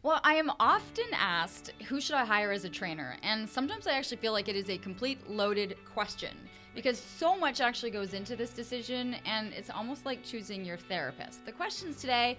Well, I am often asked, who should I hire as a trainer? And sometimes I actually feel like it is a complete loaded question because so much actually goes into this decision, and it's almost like choosing your therapist. The questions today: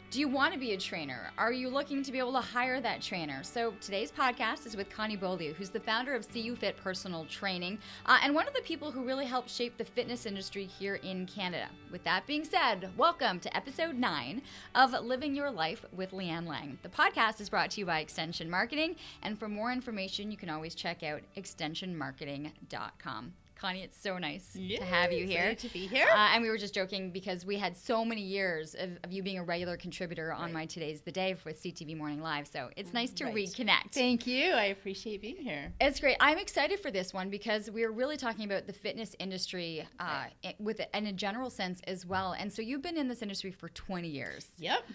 do you want to be a trainer? Are you looking to be able to hire that trainer? So today's podcast is with Connie Beaulieu, who's the founder of CU Fit Personal Training, and one of the people who really helped shape the fitness industry here in Canada. With that being said, welcome to episode 9 of Living Your Life with Leanne Lang. The podcast is brought to you by Extension Marketing, and for more information, you can always check out extensionmarketing.com. Connie, it's so nice to have you here. Excited to be here. And we were just joking because we had so many years of you being a regular contributor on my Today's the Day with CTV Morning Live. So it's nice to reconnect. Thank you. I appreciate being here. It's great. I'm excited for this one because we're really talking about the fitness industry in a general sense as well. And so you've been in this industry for 20 years. Yep.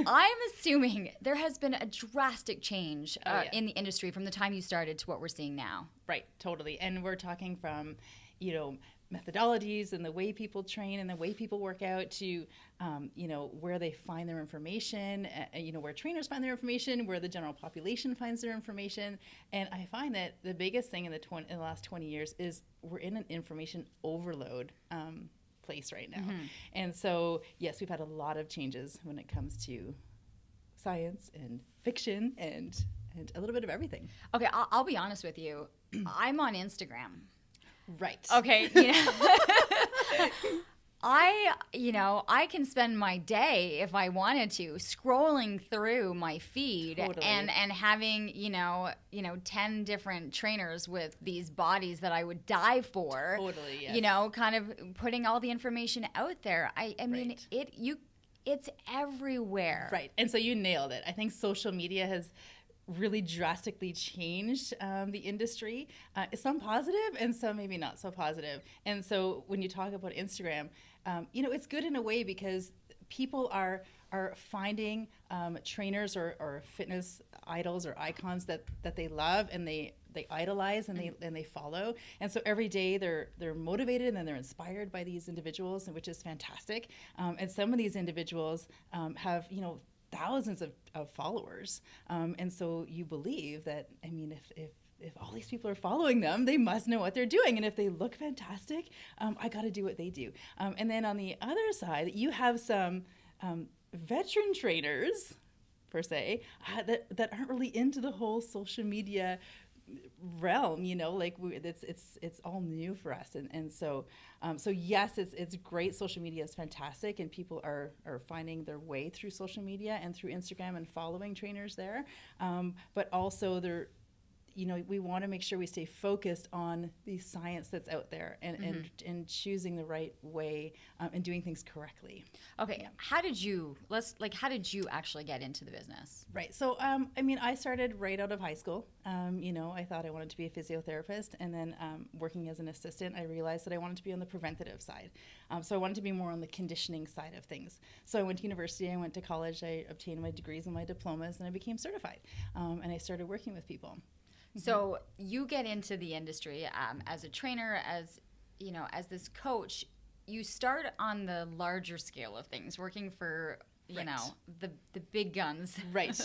I'm assuming there has been a drastic change in the industry from the time you started to what we're seeing now. Right, totally. And we're talking from, methodologies and the way people train and the way people work out to, where they find their information, where trainers find their information, where the general population finds their information. And I find that the biggest thing in the last 20 years is we're in an information overload place right now. Mm-hmm. And so, yes, we've had a lot of changes when it comes to science and fiction and a little bit of everything. Okay, I'll be honest with you. I'm on Instagram. Right. Okay. I can spend my day if I wanted to scrolling through my feed and having, 10 different trainers with these bodies that I would die for. Totally, yes. Kind of putting all the information out there. I mean, it's everywhere. Right. And so you nailed it. I think social media has really drastically changed the industry. Some positive and some maybe not so positive. And so when you talk about Instagram, it's good in a way because people are finding trainers or fitness idols or icons that they love and they idolize and they follow. And so every day they're motivated and then they're inspired by these individuals, which is fantastic. And some of these individuals have, thousands of followers. And so you believe that, if all these people are following them, they must know what they're doing. And if they look fantastic, I got to do what they do. And then on the other side, you have some veteran trainers, per se, that aren't really into the whole social media realm, it's all new for us. And so yes, it's great. Social media is fantastic and people are finding their way through social media and through Instagram and following trainers there. But also we want to make sure we stay focused on the science that's out there and choosing the right way and doing things correctly. Okay. Yeah. How did you actually get into the business? Right. So, I started right out of high school. I thought I wanted to be a physiotherapist, and then working as an assistant, I realized that I wanted to be on the preventative side. So I wanted to be more on the conditioning side of things. So I went to university, I went to college, I obtained my degrees and my diplomas, and I became certified. And I started working with people. So you get into the industry as a trainer, as this coach. You start on the larger scale of things, working for the big guns, right?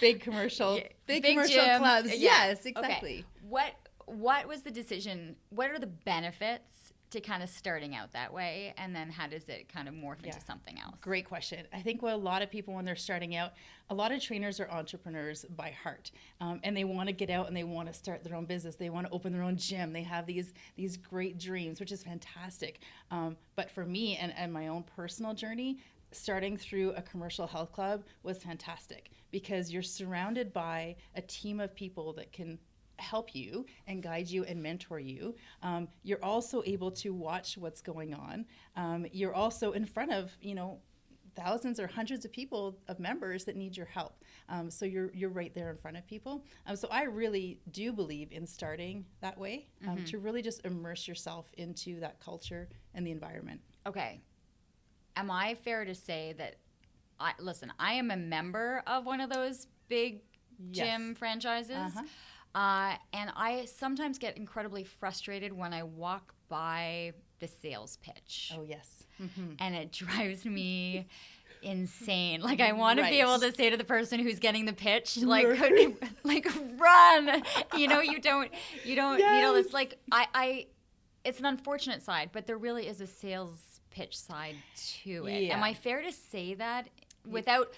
Big commercial gyms. Clubs. Yeah. Yes, exactly. Okay. What was the decision? What are the benefits to kind of starting out that way, and then how does it kind of morph into something else? Great question. I think what a lot of people, when they're starting out, a lot of trainers are entrepreneurs by heart, and they want to get out and they want to start their own business. They want to open their own gym. They have these great dreams, which is fantastic. But for me and my own personal journey, starting through a commercial health club was fantastic because you're surrounded by a team of people that can help you and guide you and mentor you. You're also able to watch what's going on. You're also in front of, thousands or hundreds of people, of members that need your help. So you're right there in front of people. So I really do believe in starting that way, to really just immerse yourself into that culture and the environment. Okay. Am I fair to say that, I am a member of one of those big gym franchises. And I sometimes get incredibly frustrated when I walk by the sales pitch. Oh, yes. And it drives me insane. Like, I want to be Right. able to say to the person who's getting the pitch, like, Right. like run. You know, you don't need all Yes. this. Like, it's an unfortunate side, but there really is a sales pitch side to it. Yeah. Am I fair to say that without?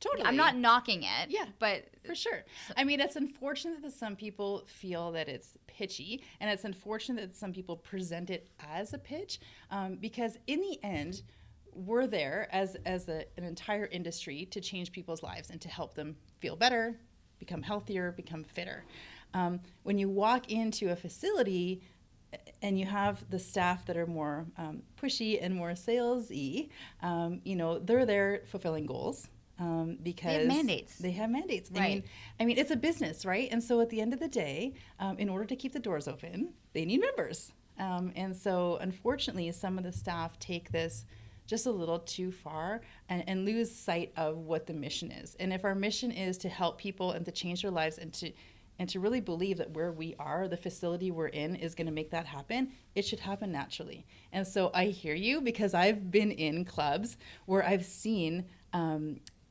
Totally. I'm not knocking it. Yeah. but For sure. I mean, it's unfortunate that some people feel that it's pitchy, and it's unfortunate that some people present it as a pitch, because in the end, we're there as an entire industry to change people's lives and to help them feel better, become healthier, become fitter. When you walk into a facility and you have the staff that are more pushy and more salesy, they're there fulfilling goals. Because mandates. They have mandates. Right. I mean, it's a business, right? And so at the end of the day, in order to keep the doors open, they need members. And so unfortunately, some of the staff take this just a little too far and lose sight of what the mission is. And if our mission is to help people and to change their lives and to really believe that where we are, the facility we're in, is going to make that happen, it should happen naturally. And so I hear you, because I've been in clubs where I've seen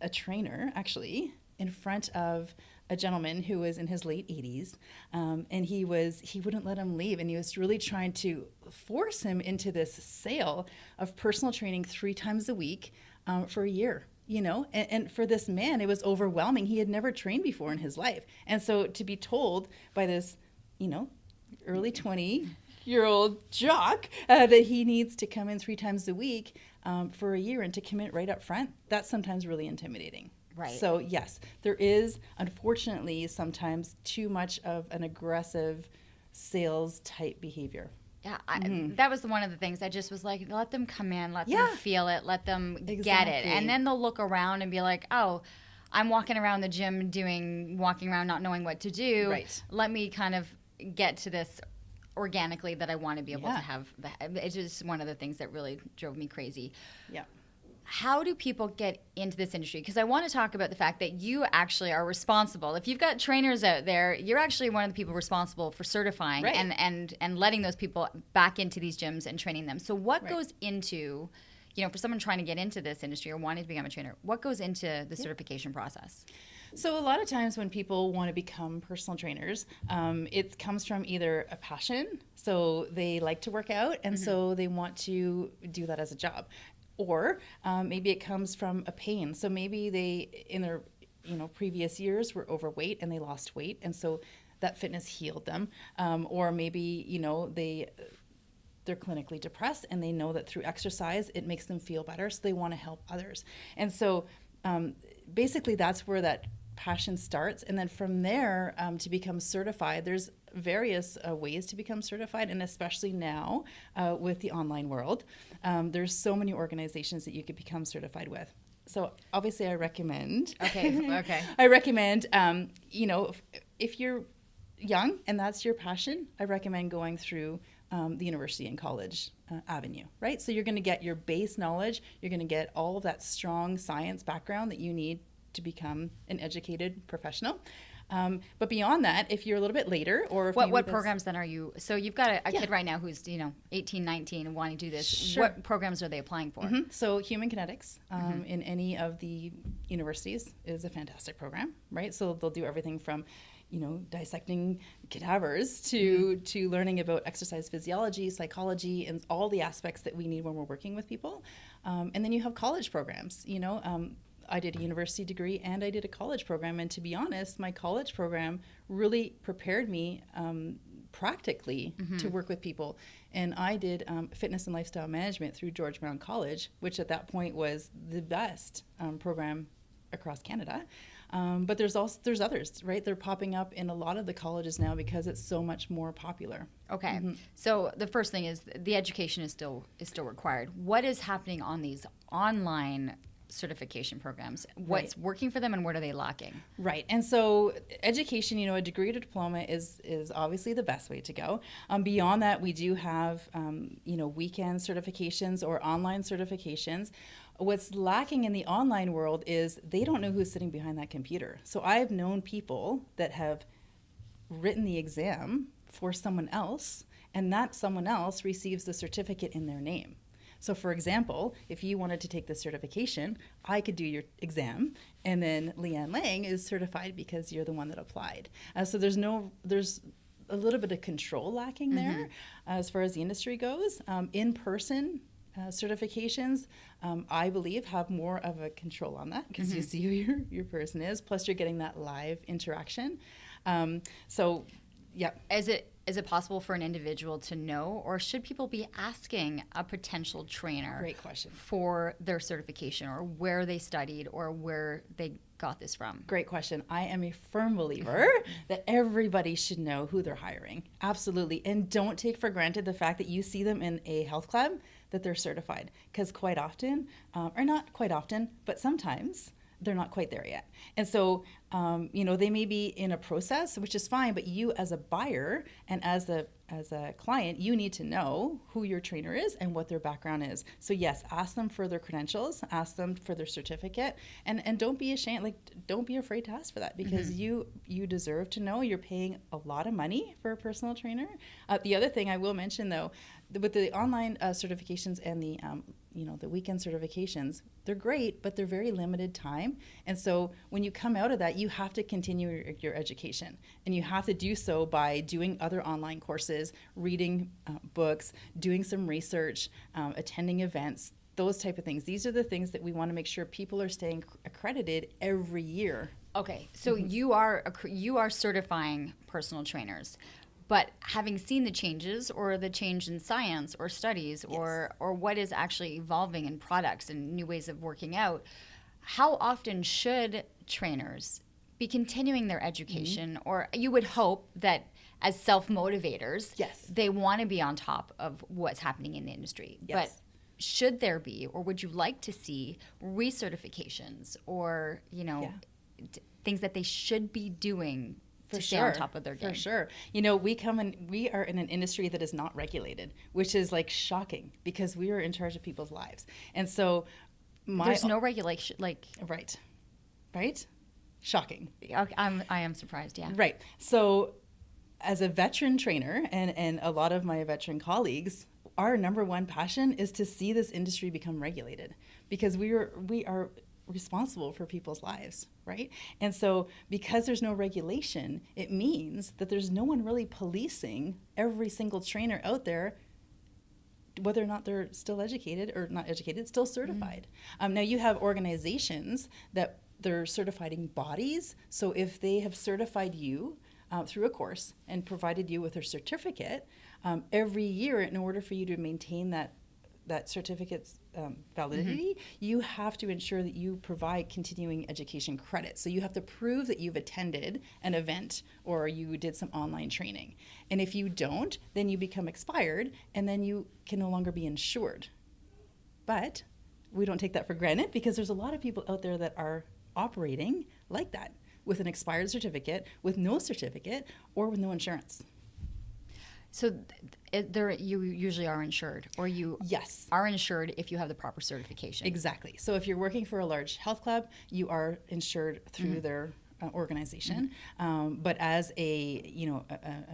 a trainer actually in front of a gentleman who was in his late 80s, and he wouldn't let him leave, and he was really trying to force him into this sale of personal training 3 times a week for a year. And for this man, it was overwhelming. He had never trained before in his life, and so to be told by this early 20-year-old jock that he needs to come in 3 times a week for a year and to commit right up front, that's sometimes really intimidating. Right. So yes, there is unfortunately sometimes too much of an aggressive sales type behavior. Yeah, that was one of the things. I just was like, let them come in, let Yeah. them feel it, let them get it. Exactly. And then they'll look around and be like, oh, I'm walking around the gym walking around not knowing what to do. Right. Let me kind of get to this organically that I want to be able to Yeah. have. It's just one of the things that really drove me crazy. Yeah. How do people get into this industry? Because I want to talk about the fact that you actually are responsible. If you've got trainers out there, you're actually one of the people responsible for certifying Right. and letting those people back into these gyms and training them. So what Right. goes into, for someone trying to get into this industry or wanting to become a trainer, what goes into the certification process? So a lot of times when people want to become personal trainers, it comes from either a passion, so they like to work out, and so they want to do that as a job, or maybe it comes from a pain. So maybe they, in their previous years, were overweight and they lost weight, and so that fitness healed them, or maybe they're clinically depressed and they know that through exercise it makes them feel better, so they want to help others. And so basically that's where that passion starts. And then from there, to become certified, there's various ways to become certified, and especially now with the online world, there's so many organizations that you could become certified with. So obviously I recommend Okay. I recommend if you're young and that's your passion, I recommend going through the university and college avenue, right? So you're going to get your base knowledge, you're going to get all of that strong science background that you need to become an educated professional. But beyond that, if you're a little bit later, or if What maybe programs then are you? So you've got a kid right now who's 18, 19 and wanting to do this. Sure. What programs are they applying for? So human kinetics in any of the universities is a fantastic program, right? So they'll do everything from dissecting cadavers to learning about exercise physiology, psychology, and all the aspects that we need when we're working with people. And then you have college programs. I did a university degree and I did a college program. And to be honest, my college program really prepared me practically to work with people. And I did fitness and lifestyle management through George Brown College, which at that point was the best program across Canada. But there's others, right? They're popping up in a lot of the colleges now because it's so much more popular. Okay. So the first thing is the education is still required. What is happening on these online certification programs? What's working for them and what are they lacking? Right. And so education, a degree to diploma is obviously the best way to go. Beyond that, we do have, weekend certifications or online certifications. What's lacking in the online world is they don't know who's sitting behind that computer. So I've known people that have written the exam for someone else, and that someone else receives the certificate in their name. So for example, if you wanted to take the certification, I could do your exam, and then Leanne Lang is certified because you're the one that applied. So there's a little bit of control lacking there as far as the industry goes. In-person certifications, I believe, have more of a control on that because you see who your person is. Plus, you're getting that live interaction. So, yeah. Is it possible for an individual to know, or should people be asking a potential trainer? Great question. For their certification, or where they studied, or where they got this from? Great question. I am a firm believer that everybody should know who they're hiring. Absolutely. And don't take for granted the fact that you see them in a health club that they're certified, because quite often, or not quite often, but sometimes they're not quite there yet. And so, they may be in a process, which is fine, but you as a buyer and as a client, you need to know who your trainer is and what their background is. So yes, ask them for their credentials, ask them for their certificate, and don't be ashamed, don't be afraid to ask for that, because you deserve to know. You're paying a lot of money for a personal trainer. The other thing I will mention, though, with the online certifications and the weekend certifications, they're great, but they're very limited time. And so when you come out of that, you have to continue your education, and you have to do so by doing other online courses, reading books, doing some research, attending events, those type of things. These are the things that we want to make sure people are staying accredited every year. Okay, so you are certifying personal trainers. But having seen the changes, or the change in science or studies, or what is actually evolving in products and new ways of working out, how often should trainers be continuing their education? Or you would hope that as self-motivators, they want to be on top of what's happening in the industry. But should there be, or would you like to see recertifications, or things that they should be doing to stay on top of their game? For sure. We are in an industry that is not regulated, which is shocking, because we are in charge of people's lives. And so there's no regulation, right? Shocking. I am surprised, yeah. Right. So as a veteran trainer, and a lot of my veteran colleagues, our number one passion is to see this industry become regulated, because we are responsible for people's lives, right? And so because there's no regulation, it means that there's no one really policing every single trainer out there, whether or not they're still educated or not educated, still certified. Now you have organizations that they're certifying bodies. So if they have certified you through a course and provided you with a certificate, every year, in order for you to maintain that certificate's validity, you have to ensure that you provide continuing education credit. So you have to prove that you've attended an event or you did some online training. And if you don't, then you become expired, and then you can no longer be insured. But we don't take that for granted, because there's a lot of people out there that are operating like that, with an expired certificate, with no certificate, or with no insurance. So you usually are insured, or you are insured if you have the proper certification. Exactly. So if you're working for a large health club, you are insured through their organization. But as a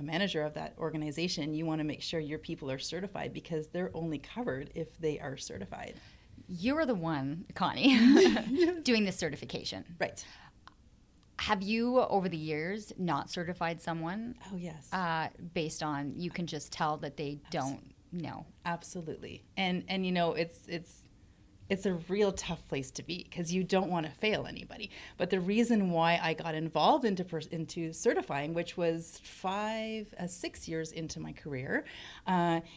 manager of that organization, you want to make sure your people are certified, because they're only covered if they are certified. You're the one, Connie, doing this certification. Right. Have you, over the years, not certified someone? Oh, yes. Based on, you can just tell that they don't know. Absolutely. And it's a real tough place to be, because you don't want to fail anybody. But the reason why I got involved into certifying, which was 6 years into my career,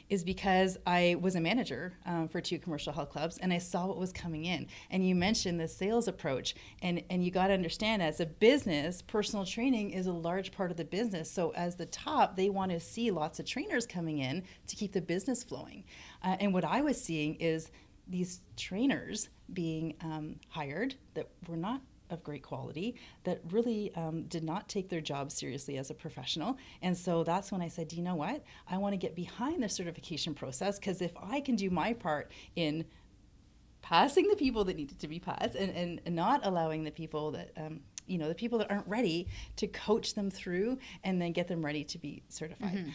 is because I was a manager for 2 commercial health clubs, and I saw what was coming in. And you mentioned the sales approach, and you got to understand, as a business, personal training is a large part of the business. So as the top, they want to see lots of trainers coming in to keep the business flowing. And what I was seeing is these trainers being hired that were not of great quality, that really did not take their job seriously as a professional. And so that's when I said, you know what? I want to get behind the certification process, because if I can do my part in passing the people that needed to be passed, and not allowing the people that the people that aren't ready, to coach them through and then get them ready to be certified.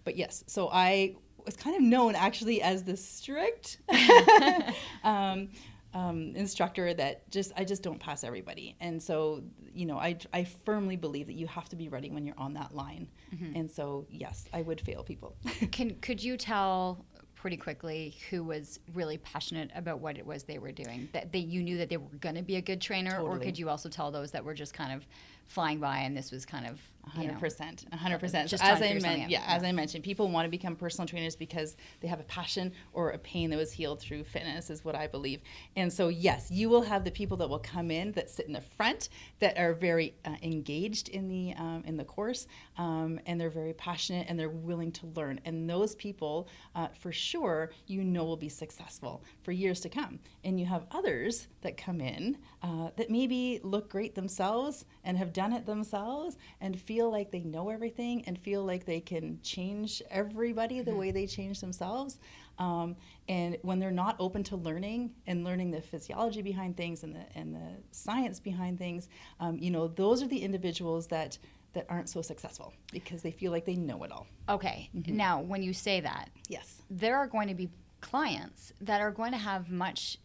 But yes, so I was kind of known actually as the strict instructor that I just don't pass everybody. And so, I firmly believe that you have to be ready when you're on that line. And so, yes, I would fail people. Could you tell pretty quickly who was really passionate about what it was they were doing, that you knew that they were going to be a good trainer? Totally. Or could you also tell those that were just kind of flying by and this was kind of 100%. Just So as I mentioned, people want to become personal trainers because they have a passion or a pain that was healed through fitness, is what I believe. And so, yes, you will have the people that will come in that sit in the front that are very engaged in the course, and they're very passionate and they're willing to learn. And those people, for sure, will be successful for years to come. And you have others that come in that maybe look great themselves and have done it themselves and feel like they know everything and feel like they can change everybody the way they change themselves. And when they're not open to learning the physiology behind things and the science behind things, those are the individuals that aren't so successful because they feel like they know it all. Okay. Now, when you say that, yes, there are going to be clients that are going to have much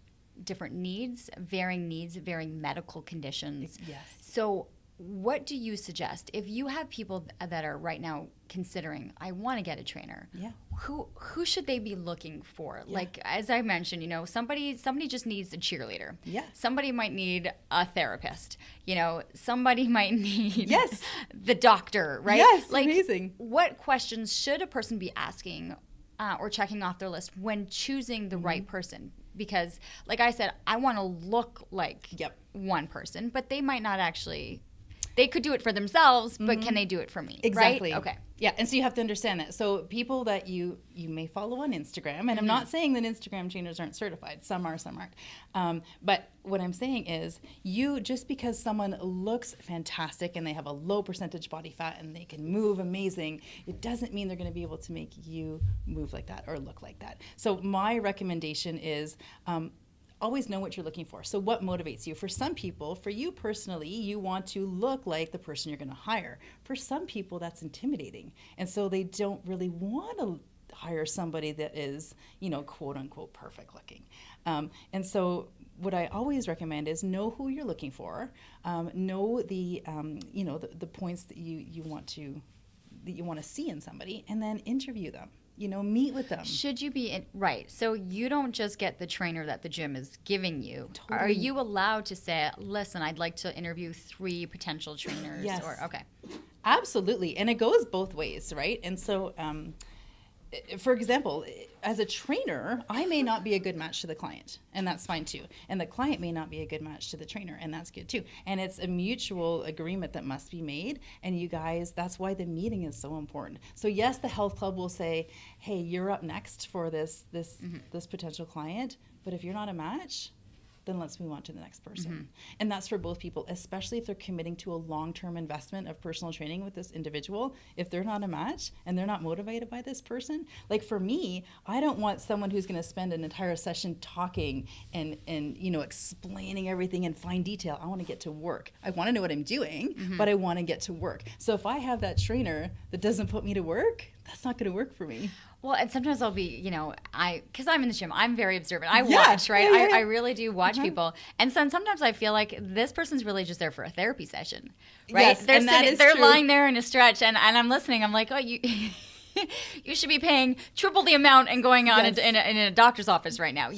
different needs, varying medical conditions. Yes. So what do you suggest if you have people that are right now considering, I want to get a trainer? Yeah. Who should they be looking for? Yeah. Like, as I mentioned, somebody just needs a cheerleader. Yeah. Somebody might need a therapist. Somebody might need yes. the doctor, right? Yes, like, amazing. What questions should a person be asking or checking off their list when choosing the right person? Because, like I said, I want to look like one person, but they might not actually. They could do it for themselves, but can they do it for me? Exactly. Right? Okay. Yeah, and so you have to understand that. So people that you may follow on Instagram, and I'm not saying that Instagram trainers aren't certified. Some are, some aren't. But what I'm saying is just because someone looks fantastic and they have a low percentage body fat and they can move amazing, it doesn't mean they're going to be able to make you move like that or look like that. So my recommendation is always know what you're looking for. So what motivates you? For some people, for you personally, you want to look like the person you're going to hire. For some people, that's intimidating. And so they don't really want to hire somebody that is, quote unquote, perfect looking. And so what I always recommend is know who you're looking for, know the points that you want to see in somebody, and then interview them. Meet with them. Should you be right? So you don't just get the trainer that the gym is giving you. Totally. Are you allowed to say, listen, I'd like to interview 3 potential trainers? Yes. Okay. Absolutely. And it goes both ways, right? And so, for example, as a trainer, I may not be a good match to the client, and that's fine too. And the client may not be a good match to the trainer, and that's good too. And it's a mutual agreement that must be made. And you guys, that's why the meeting is so important. So yes, the health club will say, hey, you're up next for this potential client. But if you're not a match, then let's move on to the next person. And that's for both people, especially if they're committing to a long-term investment of personal training with this individual. If they're not a match and they're not motivated by this person, like for me, I don't want someone who's going to spend an entire session talking and explaining everything in fine detail. I want to get to work. I want to know what I'm doing, but I want to get to work. So if I have that trainer that doesn't put me to work, that's not going to work for me. Well, and sometimes I'll be, because I'm in the gym, I'm very observant. I watch, right? Yeah. I really do watch people. And sometimes I feel like this person's really just there for a therapy session, right? Yes, they're lying there in a stretch, and I'm listening. I'm like, oh, you should be paying triple the amount and going on in a doctor's office right now.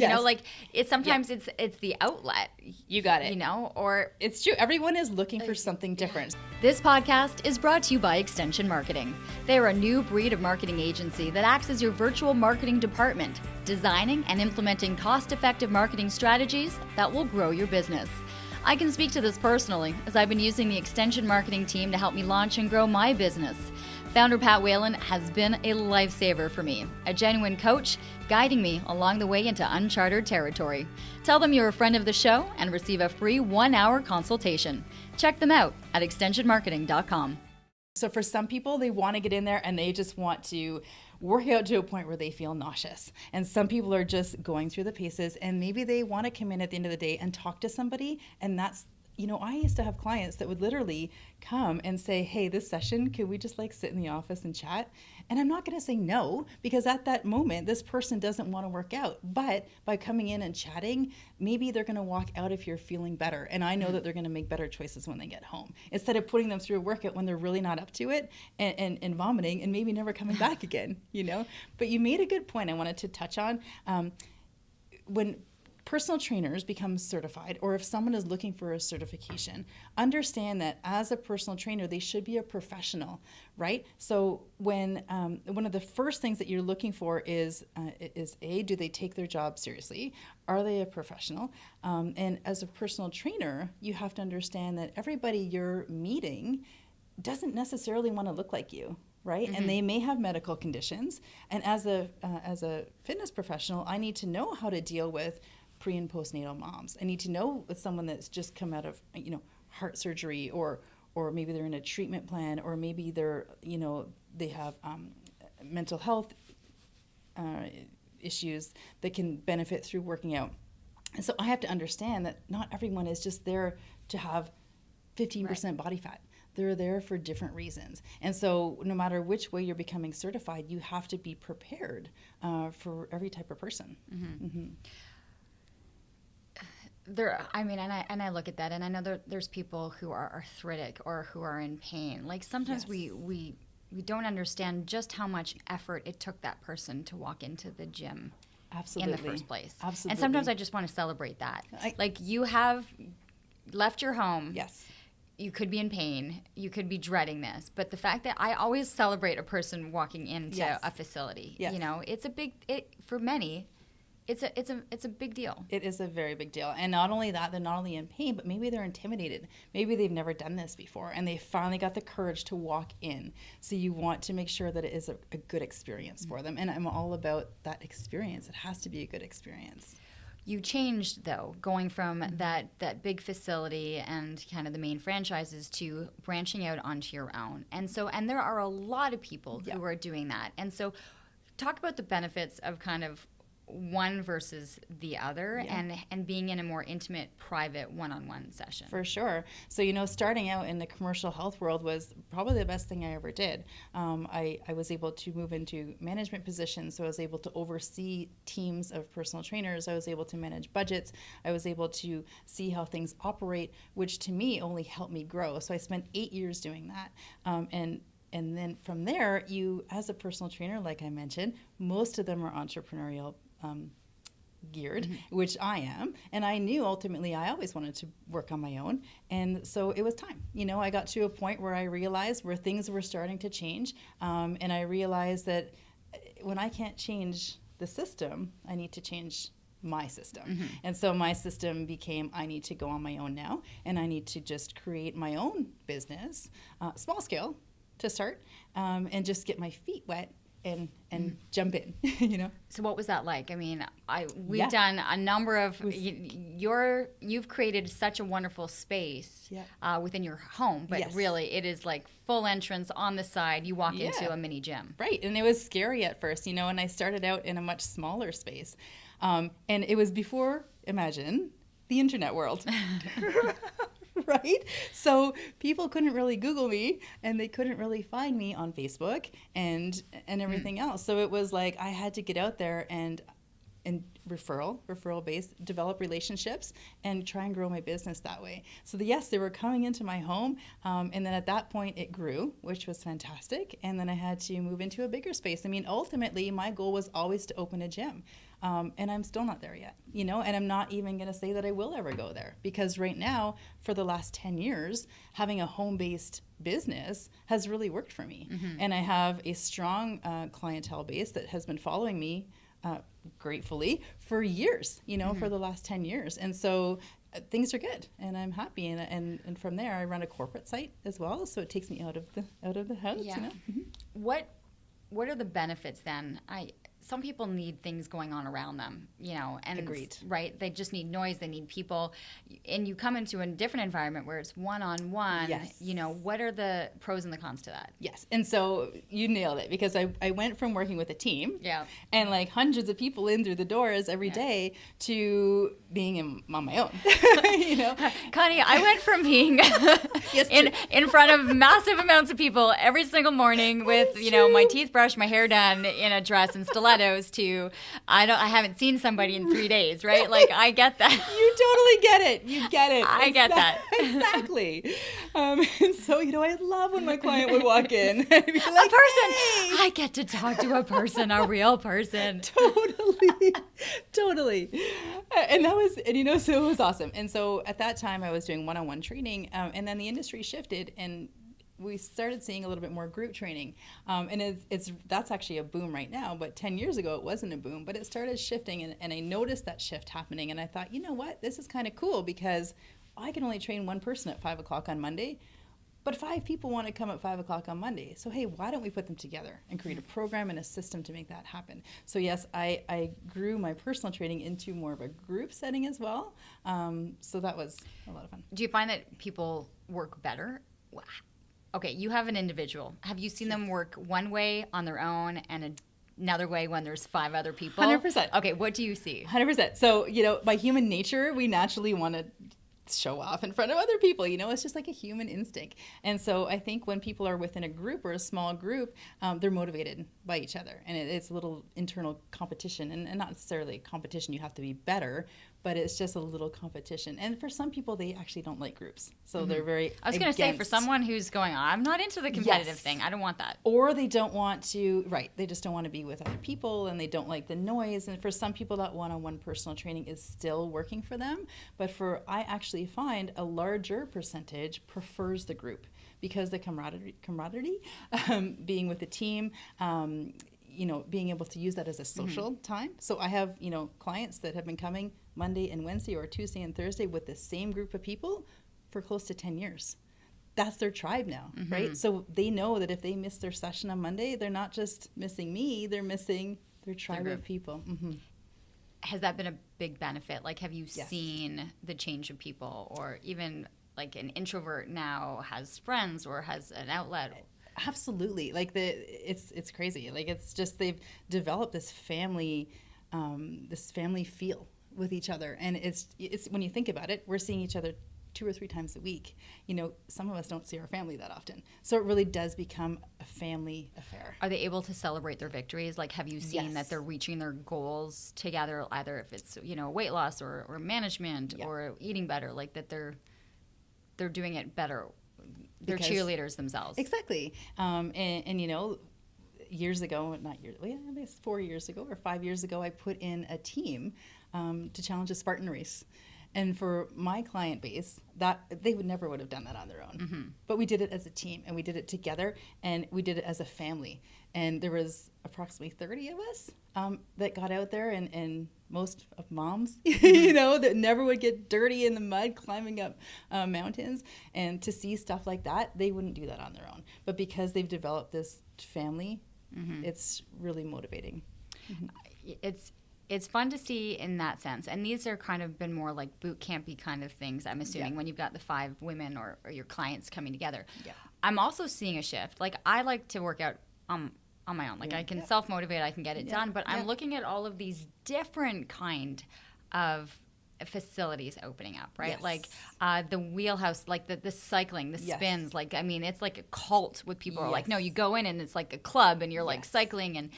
It's sometimes it's the outlet. You got it. Or it's true. Everyone is looking for something different. This podcast is brought to you by Extension Marketing. They are a new breed of marketing agency that acts as your virtual marketing department, designing and implementing cost-effective marketing strategies that will grow your business. I can speak to this personally, as I've been using the Extension Marketing team to help me launch and grow my business. Founder Pat Whalen has been a lifesaver for me, a genuine coach, guiding me along the way into uncharted territory. Tell them you're a friend of the show and receive a free 1-hour consultation. Check them out at extensionmarketing.com. So for some people, they want to get in there and they just want to work out to a point where they feel nauseous. And some people are just going through the paces, and maybe they want to come in at the end of the day and talk to somebody, and that's I used to have clients that would literally come and say, hey, this session, could we just like sit in the office and chat? And I'm not going to say no, because at that moment, this person doesn't want to work out. But by coming in and chatting, maybe they're going to walk out if you're feeling better. And I know that they're going to make better choices when they get home, instead of putting them through a workout when they're really not up to it and vomiting and maybe never coming back again, But you made a good point I wanted to touch on. When personal trainers become certified, or if someone is looking for a certification, understand that as a personal trainer, they should be a professional, right? So when one of the first things that you're looking for is do they take their job seriously? Are they a professional? And as a personal trainer, you have to understand that everybody you're meeting doesn't necessarily want to look like you. Right? Mm-hmm. And they may have medical conditions. And as a fitness professional, I need to know how to deal with pre and postnatal moms. I need to know with someone that's just come out of, heart surgery, or maybe they're in a treatment plan, or maybe they're, they have mental health issues that can benefit through working out. And so I have to understand that not everyone is just there to have 15% body fat. They're there for different reasons. And so no matter which way you're becoming certified, you have to be prepared for every type of person. Mm-hmm. Mm-hmm. I look at that, and I know there's people who are arthritic or who are in pain. Like sometimes we don't understand just how much effort it took that person to walk into the gym. Absolutely. In the first place. Absolutely. And sometimes I just want to celebrate that. Like you have left your home. Yes. You could be in pain. You could be dreading this. But the fact that I always celebrate a person walking into a facility. Yes. It's a big, for many, it's a big deal. It is a very big deal. And not only that, they're not only in pain, but maybe they're intimidated. Maybe they've never done this before, and they finally got the courage to walk in. So you want to make sure that it is a good experience for them. And I'm all about that experience. It has to be a good experience. You changed, though, going from that big facility and kind of the main franchises to branching out onto your own. And there are a lot of people who are doing that. And so talk about the benefits of kind of one versus the other, and being in a more intimate, private, one-on-one session. For sure. So, starting out in the commercial health world was probably the best thing I ever did. I was able to move into management positions, so I was able to oversee teams of personal trainers. I was able to manage budgets. I was able to see how things operate, which to me only helped me grow. So I spent 8 years doing that. And then from there, you, as a personal trainer, like I mentioned, most of them are entrepreneurial geared, which I am. And I knew ultimately I always wanted to work on my own. And so it was time. I got to a point where I realized where things were starting to change. And I realized that when I can't change the system, I need to change my system. Mm-hmm. And so my system became, I need to go on my own now, and I need to just create my own business, small scale to start, and just get my feet wet and jump in, So what was that like? I mean, we've done a number of, you've created such a wonderful space within your home, but really it is like full entrance on the side. You walk into a mini gym. Right. And it was scary at first, and I started out in a much smaller space. And it was before, imagine, the internet world. Right? So people couldn't really Google me, and they couldn't really find me on Facebook and everything else. So it was like I had to get out there and referral based, develop relationships, and try and grow my business that way. So they were coming into my home, and then at that point it grew, which was fantastic. And then I had to move into a bigger space. I mean, ultimately my goal was always to open a gym. And I'm still not there yet, and I'm not even going to say that I will ever go there, because right now, for the last 10 years, having a home-based business has really worked for me. Mm-hmm. And I have a strong clientele base that has been following me gratefully for years, for the last 10 years. And so things are good, and I'm happy. And from there, I run a corporate site as well, so it takes me out of the house. Yeah. Mm-hmm. What are the benefits then? some people need things going on around them, you know, and Agreed. right, they just need noise, they need people, and you come into a different environment where it's one-on-one. Yes. You know, what are the pros and the cons to that? Yes. And so you nailed it, because I went from working with a team Yeah. and like hundreds of people in through the doors every day to being on my own. You know, Connie, I went from being Yes, in front of massive amounts of people every single morning with, you know, my teeth brushed, my hair done, in a dress and stilettos, to I haven't seen somebody in 3 days, right? Like, I get that. You totally get it. You get it. I get that. Exactly. And so, you know, I love when my client would walk in and be like, A person. "Hey." I get to talk to a person, a real person. Totally. Totally. And that was, and you know, so it was awesome. And so at that time I was doing one-on-one training, and then the industry shifted and we started seeing a little bit more group training. And that's actually a boom right now, but 10 years ago it wasn't a boom, but it started shifting, and I noticed that shift happening, and I thought, you know what, this is kind of cool, because I can only train one person at 5 o'clock on Monday, but 5 people want to come at 5 o'clock on Monday. So, hey, why don't we put them together and create a program and a system to make that happen? So, yes, I grew my personal training into more of a group setting as well. So that was a lot of fun. Do you find that people work better? Okay, you have an individual. Have you seen them work one way on their own and another way when there's 5 other people? 100%. Okay, what do you see? 100%. So, you know, by human nature, we naturally want to show off in front of other people. You know, it's just like a human instinct. And so I think when people are within a group or a small group, they're motivated by each other. And it's a little internal competition, and not necessarily competition, you have to be better, but it's just a little competition. And for some people, they actually don't like groups. So they're very I was going to say, for against. someone who's going, I'm not into the competitive Yes. thing. I don't want that. Or they don't want to, right, they just don't want to be with other people, and they don't like the noise. And for some people, that one-on-one personal training is still working for them. But I actually find a larger percentage prefers the group, because the camaraderie being with the team, you know, being able to use that as a social time. So I have, you know, clients that have been coming Monday and Wednesday, or Tuesday and Thursday, with the same group of people for close to 10 years. That's their tribe now, right? So they know that if they miss their session on Monday, they're not just missing me, they're missing their tribe of people. Has that been a big benefit? Like, have you Yes. seen the change of people, or even like an introvert now has friends or has an outlet? Absolutely. Like it's crazy. Like, it's just, they've developed this family feel with each other. And it's when you think about it, we're seeing each other 2 or 3 times a week. You know, some of us don't see our family that often. So it really does become a family affair. Are they able to celebrate their victories? Like, have you seen Yes. that they're reaching their goals together, either if it's, you know, weight loss or management Yeah. or eating better, like that they're doing it better? They're Because- cheerleaders themselves. Exactly. And you know, years ago, not years, well, I guess 4 years ago or 5 years ago, I put in a team to challenge a Spartan race. And for my client base, that they would have done that on their own. But we did it as a team, and we did it together, and we did it as a family. And there was approximately 30 of us that got out there, and most of moms, you know, that never would get dirty in the mud climbing up mountains. And to see stuff like that, they wouldn't do that on their own. But because they've developed this family, it's really motivating. It's fun to see in that sense. And these are kind of been more like boot campy kind of things, I'm assuming, Yeah. when you've got the 5 women or your clients coming together. Yeah. I'm also seeing a shift. Like, I like to work out on my own. Like, I can self-motivate, I can get it done. But I'm looking at all of these different kind of facilities opening up, right? Yes. Like the wheelhouse, like the cycling, the Yes. spins. Like, I mean, it's like a cult with people. Are like, Yes. no, you go in and it's like a club, and you're like Yes. cycling, and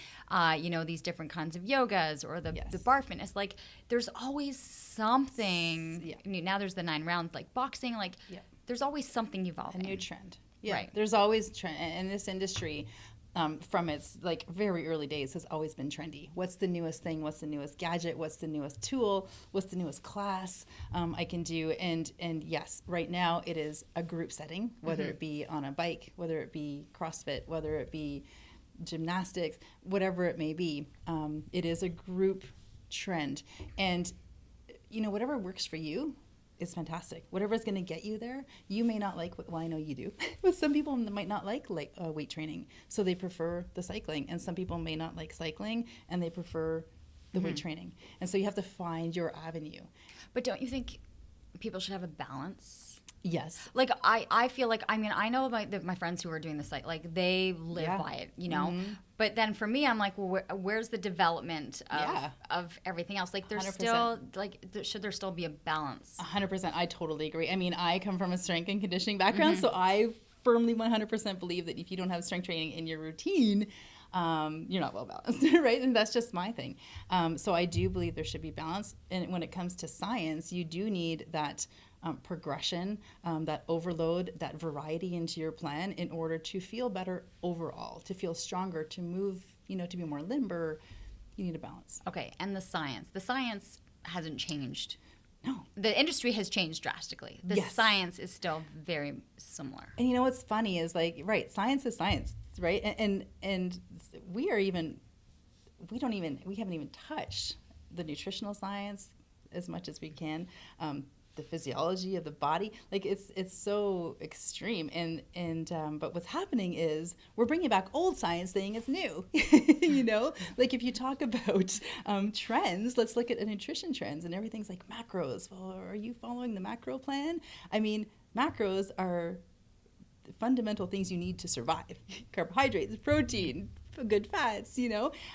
you know, these different kinds of yogas, or the Yes. bar fitness. Like, there's always something. Yeah. I mean, now there's the 9 rounds, like boxing. Like, Yeah. there's always something A evolving. new trend. Yeah. Right. There's always trend in this industry. From its like very early days, has always been trendy. What's the newest thing? What's the newest gadget? What's the newest tool? What's the newest class I can do? And yes, right now it is a group setting, whether it be on a bike, whether it be CrossFit, whether it be gymnastics, whatever it may be. It is a group trend, and you know, whatever works for you is fantastic. Whatever's going to get you there, you may not like, well, I know you do, but some people might not like weight training. So they prefer the cycling. And some people may not like cycling and they prefer the weight training. And so you have to find your avenue. But don't you think people should have a balance? Yes. Like, I feel like, I mean, I know my friends who are doing the site, like, they live by it, you know? But then for me, I'm like, well, where's the development of everything else? Like, there's 100%. Still, like, should there still be a balance? 100%. I totally agree. I mean, I come from a strength and conditioning background, so I firmly 100% believe that if you don't have strength training in your routine, you're not well balanced, right? And that's just my thing. So I do believe there should be balance. And when it comes to science, you do need that progression, that overload, that variety into your plan in order to feel better overall, to feel stronger, to move, to be more limber. You need a balance. Okay, and the science hasn't changed. No. The industry has changed drastically. The science is still very similar. And what's funny is, like, right, science is science, right? And we haven't even touched the nutritional science as much as we can. The physiology of the body, like it's so extreme, and but what's happening is we're bringing back old science saying it's new. Like if you talk about trends, let's look at nutrition trends, and everything's like macros. Well, are you following the macro plan? I mean, macros are the fundamental things you need to survive: carbohydrates, protein, good fats,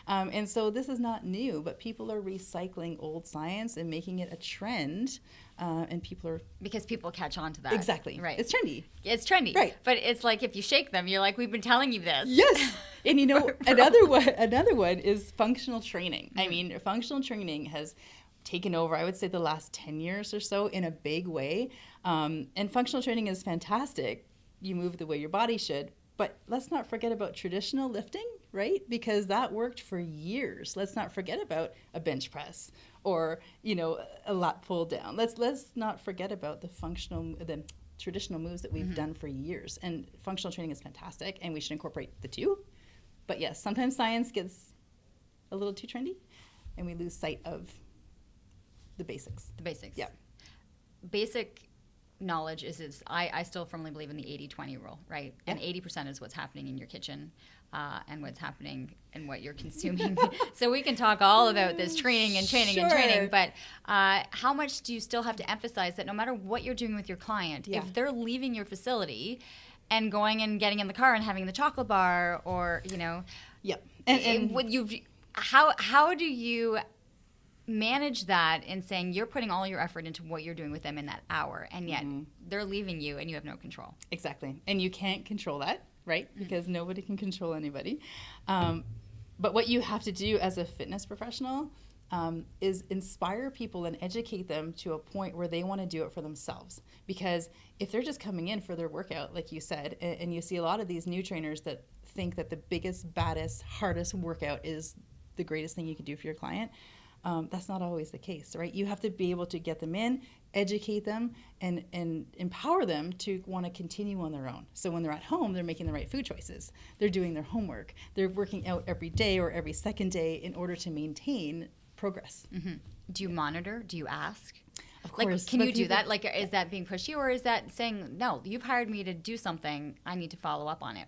and so this is not new, but people are recycling old science and making it a trend. And people are... Because people catch on to that. Exactly. Right. It's trendy. It's trendy. Right. But it's like if you shake them, you're like, we've been telling you this. Yes. And another one is functional training. I mean, functional training has taken over, I would say, the last 10 years or so in a big way. And functional training is fantastic. You move the way your body should. But let's not forget about traditional lifting, right? Because that worked for years. Let's not forget about a bench press or, a lat pull down. Let's not forget about the traditional moves that we've done for years. And functional training is fantastic, and we should incorporate the two. But yes, sometimes science gets a little too trendy, and we lose sight of the basics. The basics. Yeah. Basic knowledge is I still firmly believe in the 80-20 rule, right? Yeah. And 80% is what's happening in your kitchen and what's happening and what you're consuming. So we can talk all about this training, but how much do you still have to emphasize that no matter what you're doing with your client, if they're leaving your facility and going and getting in the car and having the chocolate bar or, Yep. how do you manage that in saying you're putting all your effort into what you're doing with them in that hour, and yet they're leaving you and you have no control? Exactly. And you can't control that, right? Because nobody can control anybody. But what you have to do as a fitness professional is inspire people and educate them to a point where they want to do it for themselves. Because if they're just coming in for their workout, like you said, and you see a lot of these new trainers that think that the biggest, baddest, hardest workout is the greatest thing you can do for your client, that's not always the case, right? You have to be able to get them in, educate them, and empower them to want to continue on their own. So when they're at home, they're making the right food choices. They're doing their homework. They're working out every day or every second day in order to maintain progress. Do you monitor? Do you ask? Of course. Like, can you do that? Like, is that being pushy, or is that saying, no, you've hired me to do something, I need to follow up on it?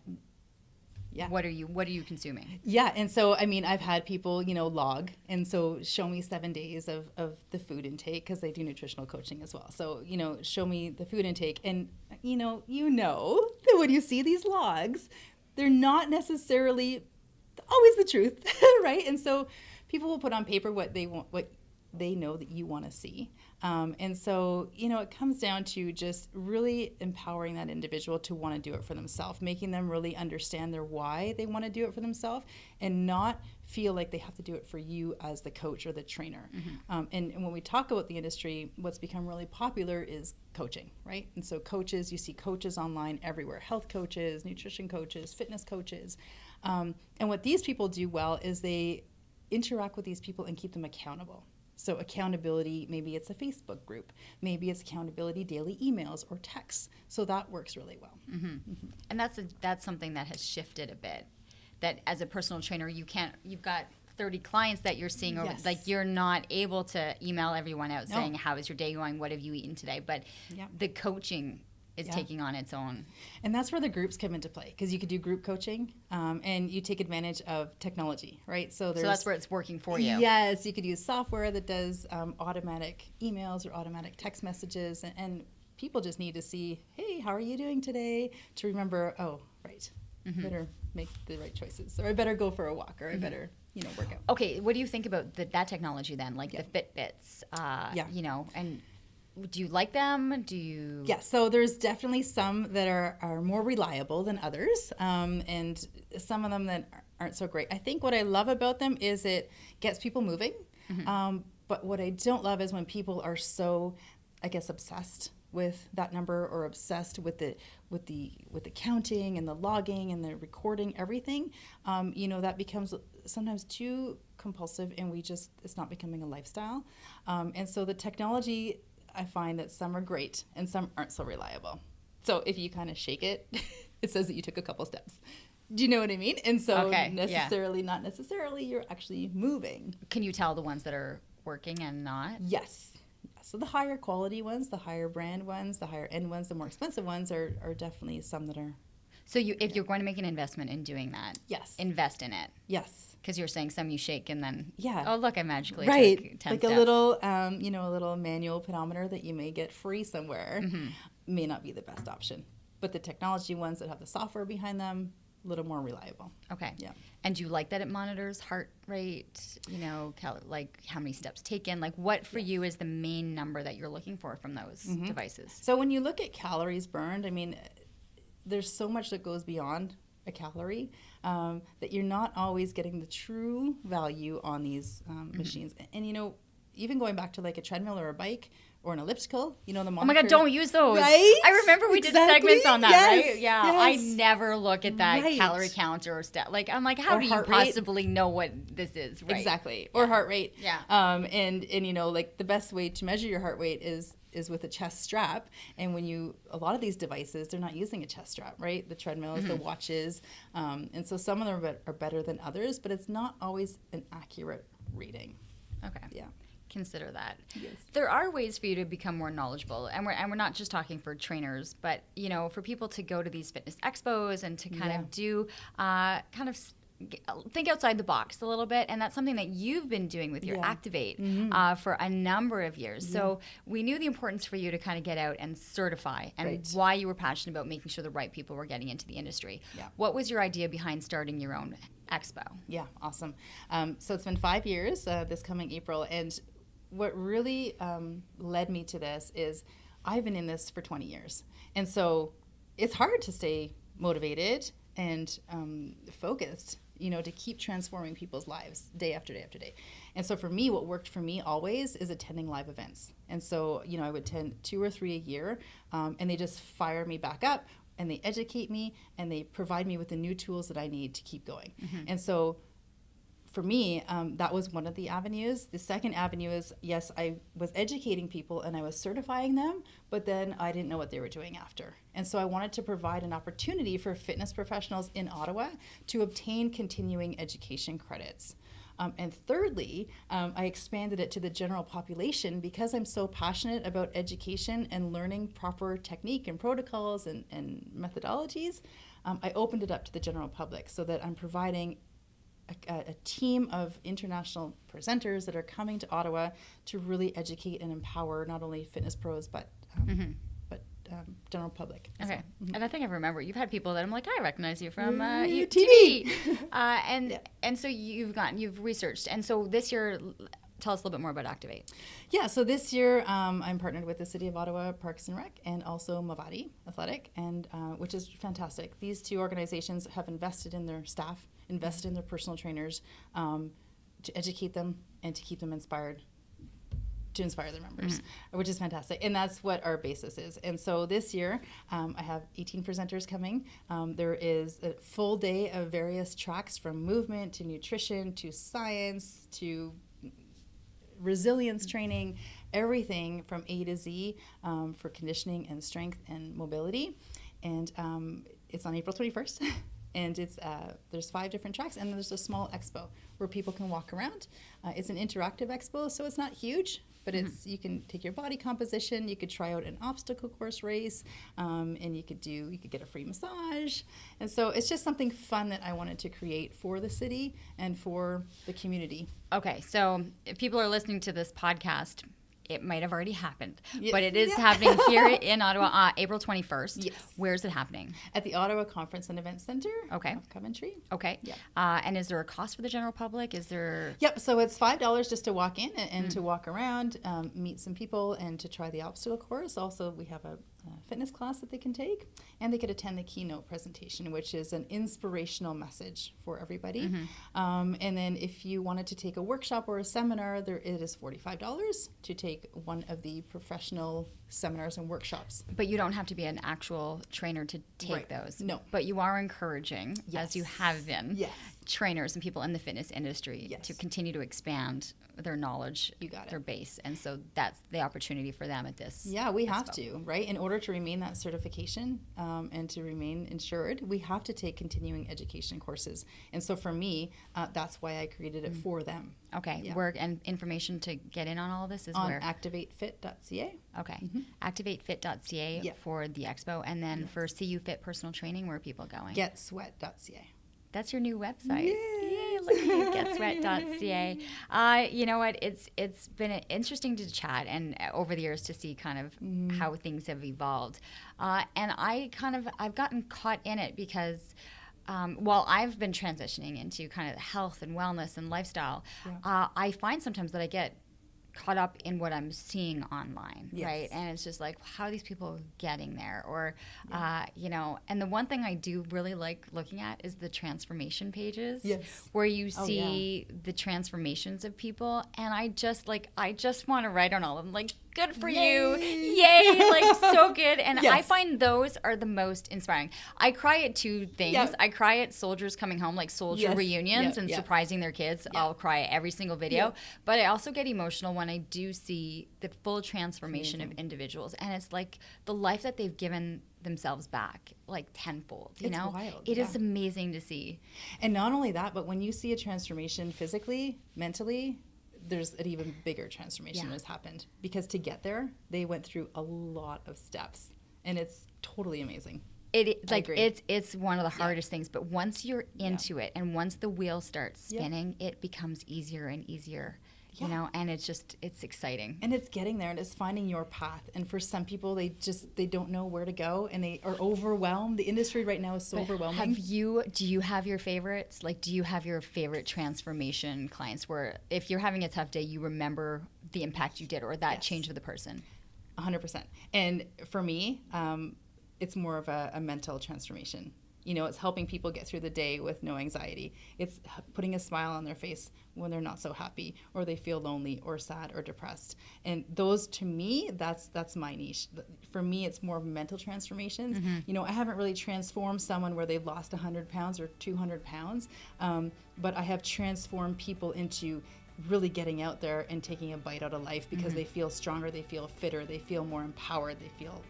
Yeah. What are you consuming? Yeah. And so, I mean, I've had people, log. And so show me 7 days of the food intake, because they do nutritional coaching as well. So, show me the food intake. And, that when you see these logs, they're not necessarily always the truth, right? And so people will put on paper what they want, what they know that you want to see. And so, it comes down to just really empowering that individual to want to do it for themselves, making them really understand their why they want to do it for themselves, and not feel like they have to do it for you as the coach or the trainer. And when we talk about the industry, what's become really popular is coaching, right? And so you see coaches online everywhere: health coaches, nutrition coaches, fitness coaches. And what these people do well is they interact with these people and keep them accountable. So accountability, maybe it's a Facebook group, maybe it's accountability daily emails or texts. So that works really well. And that's something that has shifted a bit. That as a personal trainer, you've got 30 clients that you're seeing, or Yes. like you're not able to email everyone out No. saying, how is your day going? What have you eaten today? But Yeah. the coaching is Yeah. taking on its own. And that's where the groups come into play, because you could do group coaching, and you take advantage of technology, right? So That's where it's working for you. Yes, you could use software that does automatic emails or automatic text messages, and people just need to see, hey, how are you doing today? To remember, oh, right, better make the right choices, or I better go for a walk, or I better, work out. Okay, what do you think about that technology then, like the Fitbits? Yeah. And do you like them? Do you? Yeah, so there's definitely some that are more reliable than others, and some of them that aren't so great. I think what I love about them is it gets people moving, but what I don't love is when people are so, I guess, obsessed with that number, or obsessed with the counting and the logging and the recording everything. That becomes sometimes too compulsive, and it's not becoming a lifestyle. And so the technology, I find that some are great and some aren't so reliable. So if you kind of shake it, it says that you took a couple steps. Do you know what I mean? And so not necessarily you're actually moving. Can you tell the ones that are working and not? Yes. So the higher quality ones, the higher brand ones, the higher end ones, the more expensive ones are definitely some that are. So if you're going to make an investment in doing that, yes, invest in it. Yes. Because you're saying some you shake and then, yeah. oh, look, I magically right. took 10 like steps. a little, a little manual pedometer that you may get free somewhere may not be the best option. But the technology ones that have the software behind them, a little more reliable. Okay. Yeah. And do you like that it monitors heart rate, like how many steps taken? Like what for you is the main number that you're looking for from those devices? So when you look at calories burned, I mean, there's so much that goes beyond a calorie that you're not always getting the true value on these machines. And, even going back to like a treadmill or a bike or an elliptical, the monitor. Oh my God, don't use those. Right? I remember we did segments on that, yes, right? Yeah, yes. I never look at that Right. calorie counter or step. Like, I'm like, how Or do you heart rate. possibly know what this is? Right. Exactly. Or heart rate. Yeah. And like the best way to measure your heart rate is with a chest strap. And a lot of these devices, they're not using a chest strap, right? The treadmills, the watches. And so some of them are better than others, but it's not always an accurate reading. Okay. Yeah. Consider that. Yes. There are ways for you to become more knowledgeable, and we're not just talking for trainers, but for people to go to these fitness expos and to kind of do think outside the box a little bit, and that's something that you've been doing with your Activate for a number of years. So we knew the importance for you to kind of get out and certify, and why you were passionate about making sure the right people were getting into the industry. Yeah. What was your idea behind starting your own expo? Yeah, awesome. So it's been 5 years this coming April, and what really led me to this is I've been in this for 20 years. And so it's hard to stay motivated and focused, to keep transforming people's lives day after day after day. And so for me, what worked for me always is attending live events. And so, I would attend 2 or 3 a year, and they just fire me back up, and they educate me, and they provide me with the new tools that I need to keep going. And so for me, that was one of the avenues. The second avenue is, yes, I was educating people and I was certifying them, but then I didn't know what they were doing after. And so I wanted to provide an opportunity for fitness professionals in Ottawa to obtain continuing education credits. And thirdly, I expanded it to the general population because I'm so passionate about education and learning proper technique and protocols and methodologies. I opened it up to the general public so that I'm providing a team of international presenters that are coming to Ottawa to really educate and empower not only fitness pros but general public. Okay, and I think I remember you've had people that I'm like, I recognize you from TV. And so you've researched, and so this year, tell us a little bit more about Activate. Yeah, so this year I'm partnered with the City of Ottawa Parks and Rec and also Mavati Athletic, and which is fantastic. These two organizations have invested in their staff, invested in their personal trainers to educate them and to keep them inspired, to inspire their members, which is fantastic. And that's what our basis is. And so this year, I have 18 presenters coming. There is a full day of various tracks from movement to nutrition to science to resilience training, everything from A to Z for conditioning and strength and mobility. And it's on April 21st. And it's there's 5 different tracks, and there's a small expo where people can walk around. It's an interactive expo, so it's not huge, but it's you can take your body composition. You could try out an obstacle course race, and you could get a free massage. And so it's just something fun that I wanted to create for the city and for the community. Okay, so if people are listening to this podcast, it might have already happened, Yeah. but it is Yeah. happening here in Ottawa, April 21st. Yes. Where is it happening? At the Ottawa Conference and Event Center Okay. of Coventry. Okay. Yeah. And is there a cost for the general public? Is there... Yep, so it's $5 just to walk in and to walk around, meet some people, and to try the obstacle course. Also, we have a fitness class that they can take, and they could attend the keynote presentation, which is an inspirational message for everybody. And then if you wanted to take a workshop or a seminar, it is $45 to take one of the professional seminars and workshops. But you don't have to be an actual trainer to take Right. those. No. But you are encouraging, as you Yes. have been, Yes. trainers and people in the fitness industry Yes. to continue to expand their knowledge, You got it. their base. And so that's the opportunity for them at this. Yeah, we have expo. to, right? In order to remain that certification and to remain insured, we have to take continuing education courses. And so for me, that's why I created it for them. Okay. Yeah. Work and information to get in on all of this is On where? activatefit.ca. Okay. Activatefit.ca Yeah. for the expo. And then for CU Fit personal training, where are people going? Getsweat.ca. That's your new website. Yes. Yay, look at you, getsweat.ca. You know what? It's been interesting to chat and over the years to see kind of how things have evolved. And I've gotten caught in it because while I've been transitioning into kind of health and wellness and lifestyle, I find sometimes that I get caught up in what I'm seeing online, Yes. right? And it's just like, how are these people getting there? Or, and the one thing I do really like looking at is the transformation pages, Yes. where you Oh, see the transformations of people. And I just want to write on all of them, like, good for you. Yay. Like, so good. And I Yes. find those are the most inspiring. I cry at 2 things. Yep. I cry at soldiers coming home, like soldier Yes. reunions Yep. and Yep. surprising their kids. I'll cry at every single video. Yep. But I also get emotional when I do see the full transformation of individuals. And it's like the life that they've given themselves back, like tenfold, you It's know? wild, It is yeah. amazing to see. And not only that, but when you see a transformation physically, mentally, there's an even bigger transformation Yeah. has happened. Because to get there, they went through a lot of steps. And it's totally amazing. Like agree. it's one of the hardest things, but once you're into it and once the wheel starts Yeah. spinning, it becomes easier and easier, you Yeah. know, and it's exciting. And it's getting there, and it's finding your path. And for some people, they don't know where to go, and they are overwhelmed. The industry right now is so overwhelming. Do you have your favorites? Like, do you have your favorite transformation clients where if you're having a tough day, you remember the impact you did or that Yes. change of the person? 100%. And for me, it's more of a mental transformation. You know, it's helping people get through the day with no anxiety. It's putting a smile on their face when they're not so happy or they feel lonely or sad or depressed. And those, to me, that's my niche. For me, it's more of mental transformations. You know, I haven't really transformed someone where they've lost 100 pounds or 200 pounds, but I have transformed people into really getting out there and taking a bite out of life because they feel stronger, they feel fitter, they feel more empowered, they feel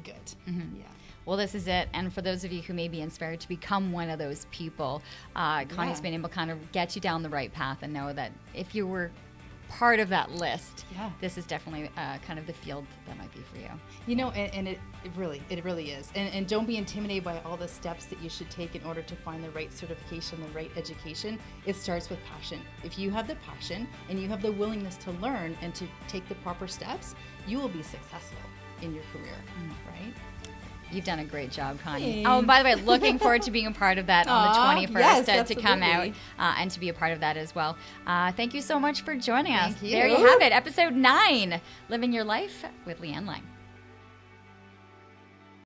good. Yeah. Well, this is it. And for those of you who may be inspired to become one of those people, Connie's been able to kind of get you down the right path and know that if you were part of that list, this is definitely kind of the field that might be for you. You know, and it really is. And don't be intimidated by all the steps that you should take in order to find the right certification, the right education. It starts with passion. If you have the passion and you have the willingness to learn and to take the proper steps, you will be successful in your career, right? You've done a great job, Connie. Thanks. Oh, and by the way, looking forward to being a part of that on the 21st yes, to come out absolutely. and to be a part of that as well. Thank you so much for joining us. Thank you. There you have it, episode 9, Living Your Life with Leanne Lang.